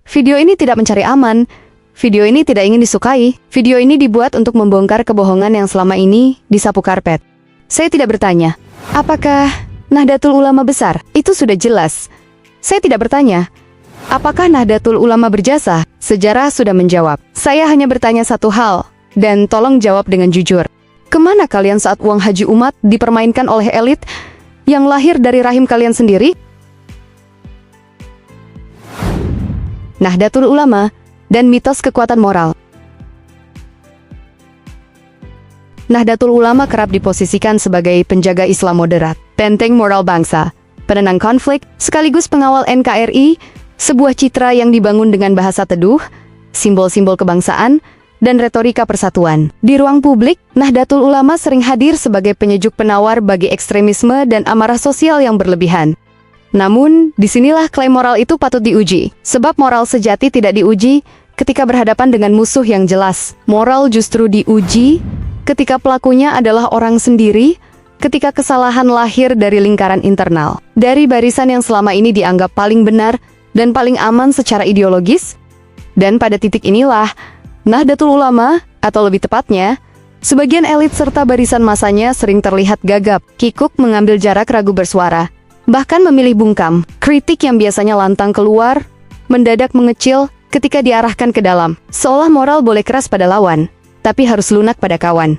Video ini tidak mencari aman. Video ini tidak ingin disukai. Video ini dibuat untuk membongkar kebohongan yang selama ini disapu karpet. Saya tidak bertanya, apakah Nahdlatul Ulama besar? Itu sudah jelas. Saya tidak bertanya, apakah Nahdlatul Ulama berjasa? Sejarah sudah menjawab. Saya hanya bertanya satu hal, dan tolong jawab dengan jujur. Kemana kalian saat uang haji umat dipermainkan oleh elit yang lahir dari rahim kalian sendiri? Nahdlatul Ulama dan mitos kekuatan moral. Nahdlatul Ulama kerap diposisikan sebagai penjaga Islam moderat, benteng moral bangsa, penenang konflik, sekaligus pengawal NKRI, sebuah citra yang dibangun dengan bahasa teduh, simbol-simbol kebangsaan, dan retorika persatuan. Di ruang publik, Nahdlatul Ulama sering hadir sebagai penyejuk penawar bagi ekstremisme dan amarah sosial yang berlebihan. Namun, disinilah klaim moral itu patut diuji, sebab moral sejati tidak diuji ketika berhadapan dengan musuh yang jelas. Moral justru diuji ketika pelakunya adalah orang sendiri, ketika kesalahan lahir dari lingkaran internal, dari barisan yang selama ini dianggap paling benar dan paling aman secara ideologis. Dan pada titik inilah, Nahdlatul Ulama, atau lebih tepatnya, sebagian elit serta barisan masanya sering terlihat gagap, kikuk mengambil jarak ragu bersuara, bahkan memilih bungkam. Kritik yang biasanya lantang keluar, mendadak mengecil ketika diarahkan ke dalam, seolah moral boleh keras pada lawan, tapi harus lunak pada kawan.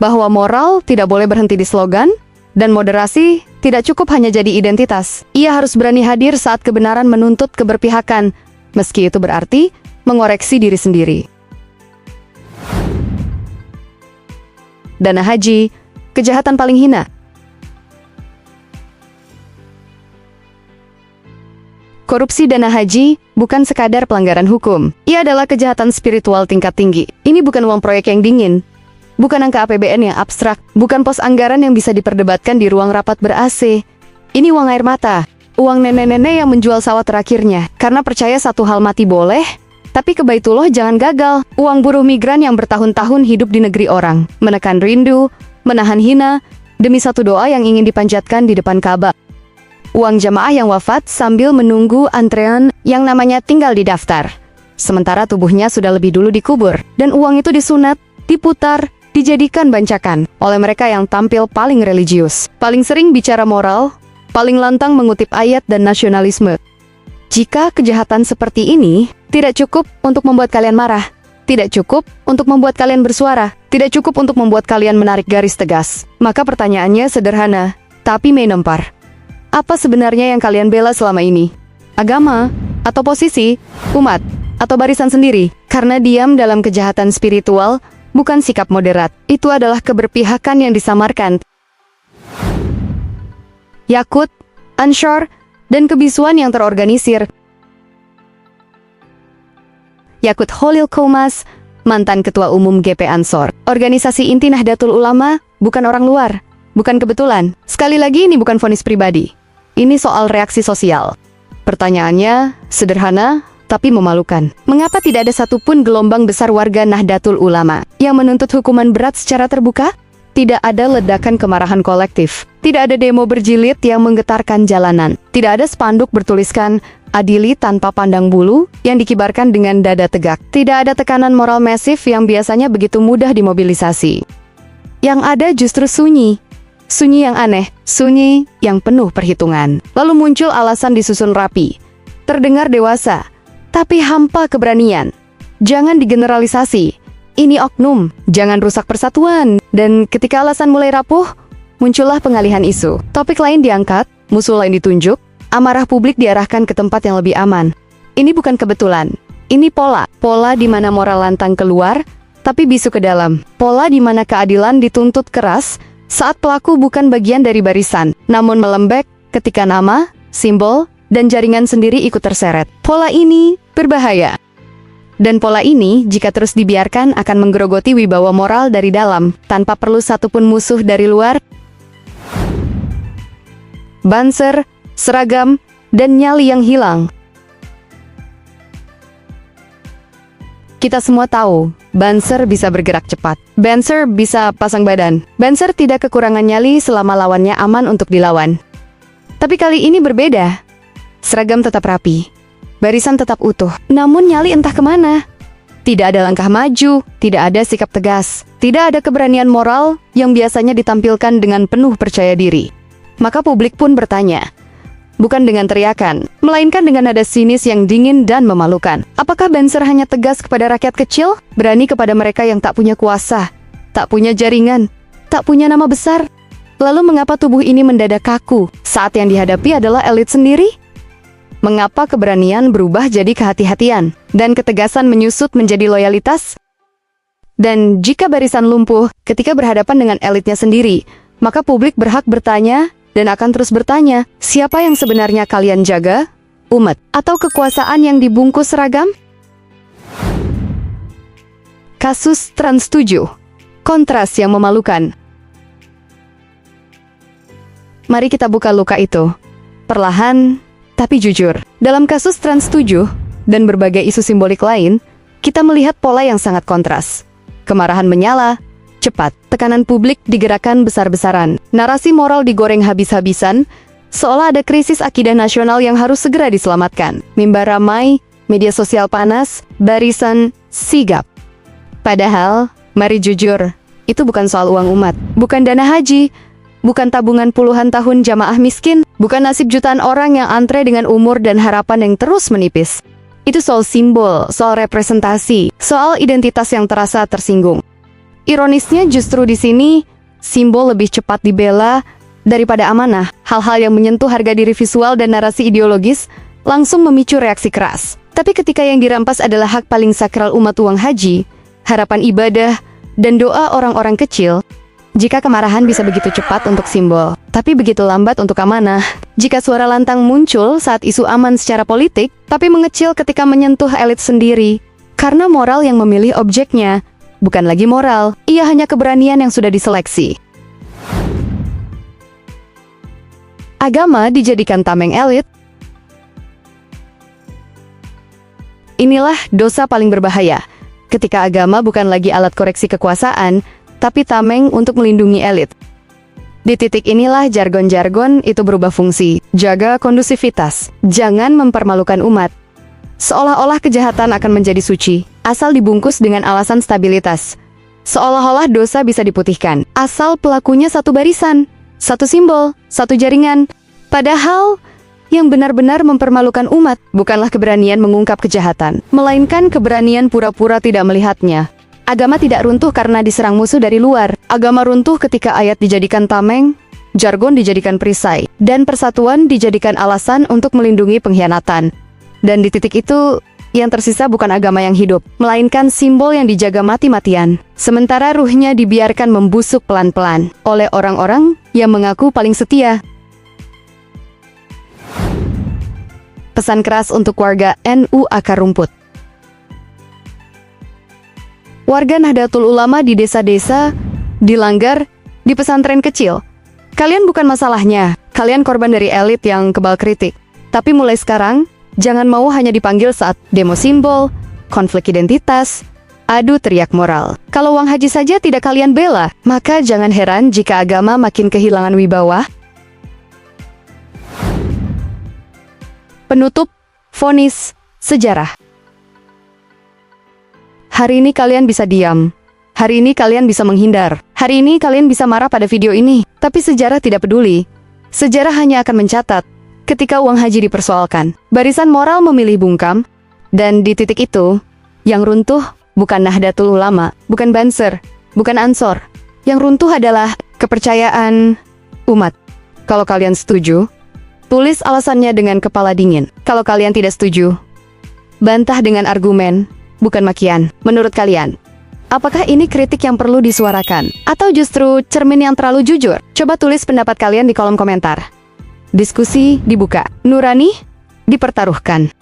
Bahwa moral tidak boleh berhenti di slogan, dan moderasi tidak cukup hanya jadi identitas. Ia harus berani hadir saat kebenaran menuntut keberpihakan, meski itu berarti mengoreksi diri sendiri. Dana haji, kejahatan paling hina. Korupsi dana haji bukan sekadar pelanggaran hukum. Ia adalah kejahatan spiritual tingkat tinggi. Ini bukan uang proyek yang dingin, bukan angka APBN yang abstrak, bukan pos anggaran yang bisa diperdebatkan di ruang rapat ber-AC. Ini uang air mata, uang nenek-nenek yang menjual sawah terakhirnya, karena percaya satu hal mati boleh, tapi ke Baitullah jangan gagal. Uang buruh migran yang bertahun-tahun hidup di negeri orang, menekan rindu, menahan hina, demi satu doa yang ingin dipanjatkan di depan Ka'bah. Uang jamaah yang wafat sambil menunggu antrean yang namanya tinggal di daftar, sementara tubuhnya sudah lebih dulu dikubur. Dan uang itu disunat, diputar, dijadikan bancakan oleh mereka yang tampil paling religius, paling sering bicara moral, paling lantang mengutip ayat dan nasionalisme. Jika kejahatan seperti ini tidak cukup untuk membuat kalian marah, tidak cukup untuk membuat kalian bersuara, tidak cukup untuk membuat kalian menarik garis tegas, maka pertanyaannya sederhana, tapi menempar. Apa sebenarnya yang kalian bela selama ini? Agama? Atau posisi? Umat? Atau barisan sendiri? Karena diam dalam kejahatan spiritual bukan sikap moderat. Itu adalah keberpihakan yang disamarkan. Yakut, Anshor, dan kebisuan yang terorganisir. Yakut Holil Komas, mantan Ketua Umum GP Ansor. Organisasi inti Nahdlatul Ulama bukan orang luar, bukan kebetulan. Sekali lagi, ini bukan vonis pribadi. Ini soal reaksi sosial. Pertanyaannya sederhana, tapi memalukan. Mengapa tidak ada satupun gelombang besar warga Nahdlatul Ulama yang menuntut hukuman berat secara terbuka? Tidak ada ledakan kemarahan kolektif. Tidak ada demo berjilid yang menggetarkan jalanan. Tidak ada spanduk bertuliskan "Adili tanpa pandang bulu" yang dikibarkan dengan dada tegak. Tidak ada tekanan moral masif yang biasanya begitu mudah dimobilisasi. Yang ada justru sunyi. Sunyi yang aneh, sunyi yang penuh perhitungan. Lalu muncul alasan disusun rapi, terdengar dewasa, tapi hampa keberanian. Jangan digeneralisasi, ini oknum, jangan rusak persatuan. Dan ketika alasan mulai rapuh, muncullah pengalihan isu. Topik lain diangkat, musuh lain ditunjuk, amarah publik diarahkan ke tempat yang lebih aman. Ini bukan kebetulan, ini pola. Pola di mana moral lantang keluar, tapi bisu ke dalam. Pola di mana keadilan dituntut keras, saat pelaku bukan bagian dari barisan, namun melembek ketika nama, simbol, dan jaringan sendiri ikut terseret. Pola ini berbahaya. Dan pola ini, jika terus dibiarkan, akan menggerogoti wibawa moral dari dalam, tanpa perlu satupun musuh dari luar. Banser, seragam, dan nyali yang hilang. Kita semua tahu, Banser bisa bergerak cepat. Banser bisa pasang badan. Banser tidak kekurangan nyali selama lawannya aman untuk dilawan. Tapi kali ini berbeda. Seragam tetap rapi. barisan tetap utuh. Namun nyali entah kemana. Tidak ada langkah maju, tidak ada sikap tegas, tidak ada keberanian moral yang biasanya ditampilkan dengan penuh percaya diri. Maka publik pun bertanya, bukan dengan teriakan, melainkan dengan nada sinis yang dingin dan memalukan. Apakah Banser hanya tegas kepada rakyat kecil? Berani kepada mereka yang tak punya kuasa, tak punya jaringan, tak punya nama besar? Lalu mengapa tubuh ini mendadak kaku saat yang dihadapi adalah elit sendiri? Mengapa keberanian berubah jadi kehati-hatian dan ketegasan menyusut menjadi loyalitas? Dan jika barisan lumpuh ketika berhadapan dengan elitnya sendiri, maka publik berhak bertanya dan akan terus bertanya, siapa yang sebenarnya kalian jaga? Umat atau kekuasaan yang dibungkus seragam? Kasus Trans 7, kontras yang memalukan. Mari kita buka luka itu, perlahan tapi jujur. Dalam kasus Trans 7 dan berbagai isu simbolik lain, kita melihat pola yang sangat kontras. Kemarahan menyala, cepat, tekanan publik digerakkan besar-besaran, narasi moral digoreng habis-habisan, seolah ada krisis akidah nasional yang harus segera diselamatkan. Mimbar ramai, media sosial panas, barisan sigap. Padahal, mari jujur, itu bukan soal uang umat, bukan dana haji, bukan tabungan puluhan tahun jamaah miskin, bukan nasib jutaan orang yang antre dengan umur dan harapan yang terus menipis. Itu soal simbol, soal representasi, soal identitas yang terasa tersinggung. Ironisnya justru di sini, simbol lebih cepat dibela daripada amanah. Hal-hal yang menyentuh harga diri visual dan narasi ideologis langsung memicu reaksi keras. Tapi ketika yang dirampas adalah hak paling sakral umat, uang haji, harapan ibadah, dan doa orang-orang kecil, jika kemarahan bisa begitu cepat untuk simbol, tapi begitu lambat untuk amanah. Jika suara lantang muncul saat isu aman secara politik, tapi mengecil ketika menyentuh elit sendiri. Karena moral yang memilih objeknya, bukan lagi moral, ia hanya keberanian yang sudah diseleksi. Agama dijadikan tameng elit. Inilah dosa paling berbahaya, ketika agama bukan lagi alat koreksi kekuasaan, tapi tameng untuk melindungi elit. Di titik inilah jargon-jargon itu berubah fungsi. Jaga kondusivitas, jangan mempermalukan umat. Seolah-olah kejahatan akan menjadi suci, asal dibungkus dengan alasan stabilitas. Seolah-olah dosa bisa diputihkan, asal pelakunya satu barisan, satu simbol, satu jaringan. Padahal, yang benar-benar mempermalukan umat bukanlah keberanian mengungkap kejahatan, melainkan keberanian pura-pura tidak melihatnya. Agama tidak runtuh karena diserang musuh dari luar. Agama runtuh ketika ayat dijadikan tameng, jargon dijadikan perisai, dan persatuan dijadikan alasan untuk melindungi pengkhianatan. Dan di titik itu, yang tersisa bukan agama yang hidup, melainkan simbol yang dijaga mati-matian. Sementara ruhnya dibiarkan membusuk pelan-pelan oleh orang-orang yang mengaku paling setia. Pesan keras untuk warga NU Akar Rumput. Warga Nahdlatul Ulama di desa-desa, dilanggar, di pesantren kecil. Kalian bukan masalahnya, kalian korban dari elit yang kebal kritik. Tapi mulai sekarang, jangan mau hanya dipanggil saat demo simbol, konflik identitas, adu teriak moral. Kalau uang haji saja tidak kalian bela, maka jangan heran jika agama makin kehilangan wibawa. Penutup, vonis, sejarah. Hari ini kalian bisa diam. Hari ini kalian bisa menghindar. Hari ini kalian bisa marah pada video ini. Tapi sejarah tidak peduli. Sejarah hanya akan mencatat ketika uang haji dipersoalkan. Barisan moral memilih bungkam. Dan di titik itu, yang runtuh bukan Nahdlatul Ulama, bukan Banser, bukan Ansor. Yang runtuh adalah kepercayaan umat. Kalau kalian setuju, tulis alasannya dengan kepala dingin. Kalau kalian tidak setuju, bantah dengan argumen, bukan makian. Menurut kalian, apakah ini kritik yang perlu disuarakan? Atau justru cermin yang terlalu jujur? Coba tulis pendapat kalian di kolom komentar. Diskusi dibuka, nurani dipertaruhkan.